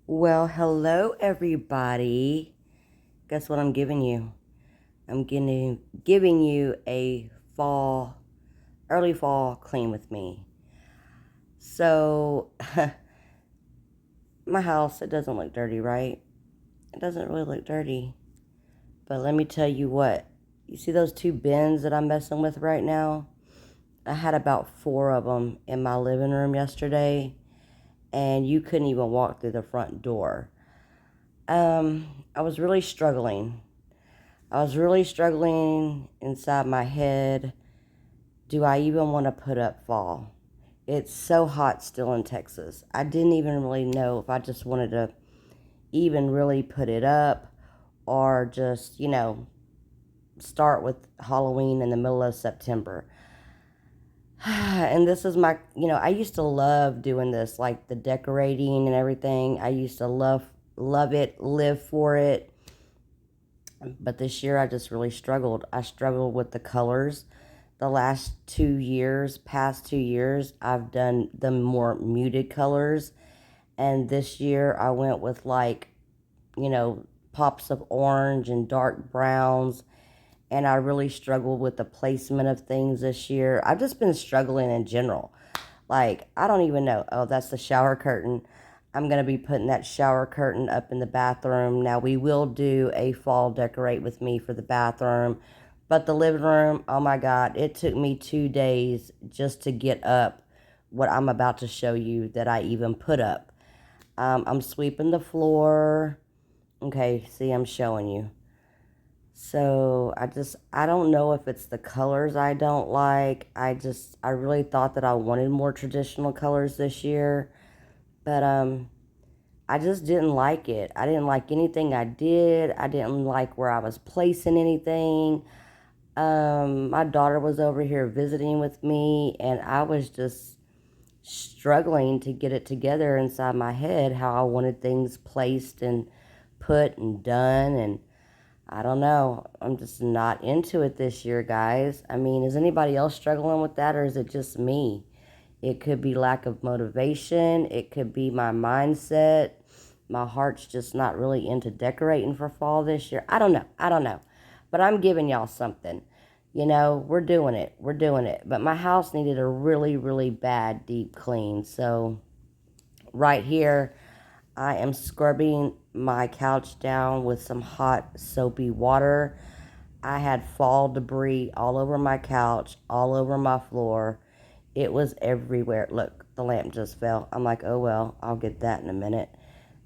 Well, hello everybody. Guess what I'm giving you? I'm giving you a early fall clean with me. So, my house, it doesn't look dirty, right? It doesn't really look dirty. But let me tell you what. You see those two bins that I'm messing with right now? I had about 4 of them in my living room yesterday, and you couldn't even walk through the front door. I was really struggling. I was really struggling inside my head. Do I even want to put up fall? It's so hot still in Texas. I didn't even really know if I just wanted to even really put it up or just, start with Halloween in the middle of September. And this is my, I used to love doing this, like the decorating and everything. I used to love it, live for it. But this year I just really struggled. I struggled with the colors. The past 2 years, I've done the more muted colors. And this year I went with you know, pops of orange and dark browns. And I really struggled with the placement of things this year. I've just been struggling in general. Like, I don't even know. Oh, that's the shower curtain. I'm going to be putting that shower curtain up in the bathroom. Now, we will do a fall decorate with me for the bathroom. But the living room, oh my God, it took me 2 days just to get up what I'm about to show you that I even put up. I'm sweeping the floor. Okay, see, I'm showing you. So I don't know if it's the colors I don't like. I really thought that I wanted more traditional colors this year, but I just didn't like it. I didn't like anything I did. I didn't like where I was placing anything. My daughter was over here visiting with me, and I was just struggling to get it together inside my head how I wanted things placed and put and done. And I don't know. I'm just not into it this year, guys. I mean, is anybody else struggling with that, or is it just me? It could be lack of motivation. It could be my mindset. My heart's just not really into decorating for fall this year. I don't know. I don't know. But I'm giving y'all something. We're doing it. We're doing it. But my house needed a really, really bad deep clean. So right here, I am scrubbing my couch down with some hot soapy water. I had fall debris all over my couch, all over my floor. It was everywhere. Look, the lamp just fell. I'm like, oh well, I'll get that in a minute.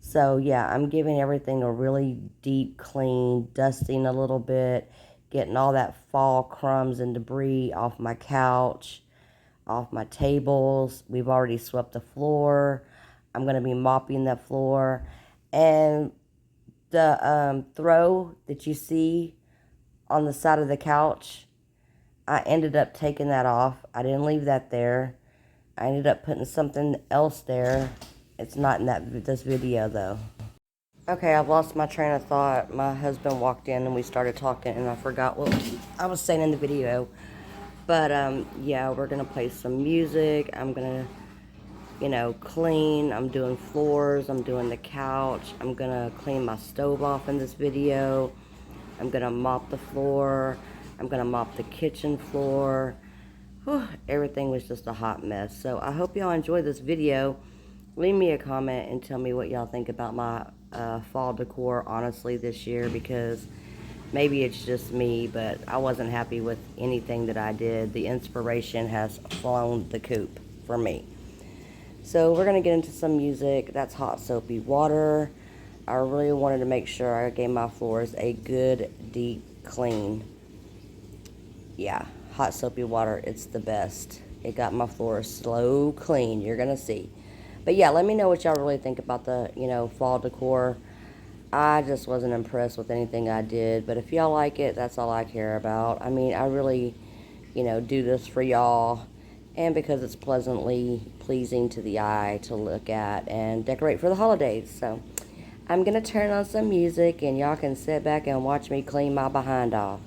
So yeah, I'm giving everything a really deep clean, dusting a little bit, getting all that fall crumbs and debris off my couch, off my tables. We've already swept the floor. I'm going to be mopping the floor. And the throw that you see on the side of the couch, I ended up taking that off. I didn't leave that there. I ended up putting something else there. It's not in this video though. Okay, I've lost my train of thought. My husband walked in and we started talking and I forgot what I was saying in the video. But yeah, we're gonna play some music. I'm gonna, clean. I'm doing floors. I'm doing the couch. I'm gonna clean my stove off in this video. I'm gonna mop the floor. I'm gonna mop the kitchen floor. Whew, everything was just a hot mess. So I hope y'all enjoy this video. Leave me a comment and tell me what y'all think about my fall decor, honestly, this year, because maybe it's just me, but I wasn't happy with anything that I did. The inspiration has flown the coop for me. So we're going to get into some music. That's hot soapy water. I really wanted to make sure I gave my floors a good deep clean. Yeah, hot soapy water, it's the best. It got my floors slow clean, you're going to see. But yeah, let me know what y'all really think about the, fall decor. I just wasn't impressed with anything I did. But if y'all like it, that's all I care about. I mean, I really, do this for y'all. And because it's pleasantly pleasing to the eye to look at and decorate for the holidays. So I'm going to turn on some music and y'all can sit back and watch me clean my behind off.